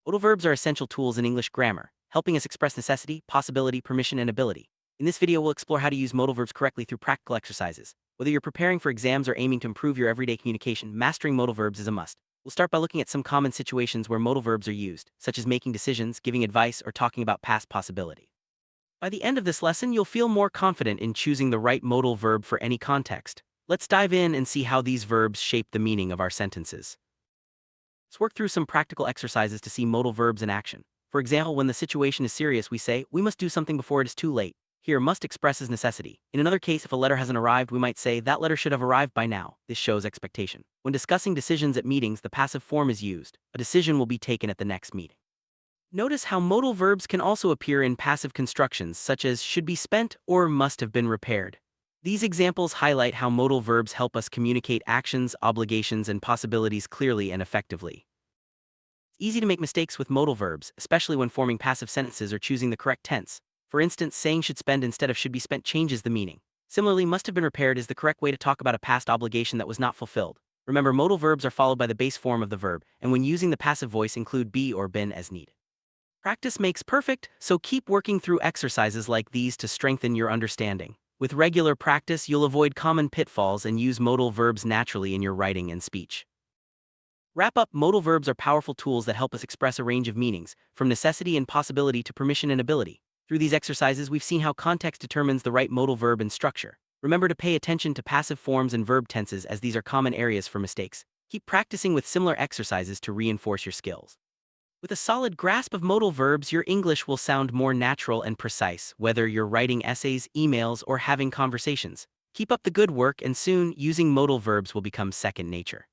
Modal verbs are essential tools in English grammar, helping us express necessity, possibility, permission, and ability. In this video, we'll explore how to use modal verbs correctly through practical exercises. Whether you're preparing for exams or aiming to improve your everyday communication, mastering modal verbs is a must. We'll start by looking at some common situations where modal verbs are used, such as making decisions, giving advice, or talking about past possibility. By the end of this lesson, you'll feel more confident in choosing the right modal verb for any context. Let's dive in and see how these verbs shape the meaning of our sentences. Let's work through some practical exercises to see modal verbs in action. For example, when the situation is serious, we say, "We must do something before it is too late." Here, must expresses necessity. In another case, if a letter hasn't arrived, we might say, "That letter should have arrived by now." This shows expectation. When discussing decisions at meetings, the passive form is used. A decision will be taken at the next meeting. Notice how modal verbs can also appear in passive constructions, such as should be spent or must have been repaired. These examples highlight how modal verbs help us communicate actions, obligations, and possibilities clearly and effectively. It's easy to make mistakes with modal verbs, especially when forming passive sentences or choosing the correct tense. For instance, saying should spend instead of should be spent changes the meaning. Similarly, must have been repaired is the correct way to talk about a past obligation that was not fulfilled. Remember, modal verbs are followed by the base form of the verb, and when using the passive voice, include be or been as needed. Practice makes perfect, so keep working through exercises like these to strengthen your understanding. With regular practice, you'll avoid common pitfalls and use modal verbs naturally in your writing and speech. Wrap up, modal verbs are powerful tools that help us express a range of meanings, from necessity and possibility to permission and ability. Through these exercises, we've seen how context determines the right modal verb and structure. Remember to pay attention to passive forms and verb tenses, as these are common areas for mistakes. Keep practicing with similar exercises to reinforce your skills. With a solid grasp of modal verbs, your English will sound more natural and precise, whether you're writing essays, emails, or having conversations. Keep up the good work, and soon, using modal verbs will become second nature.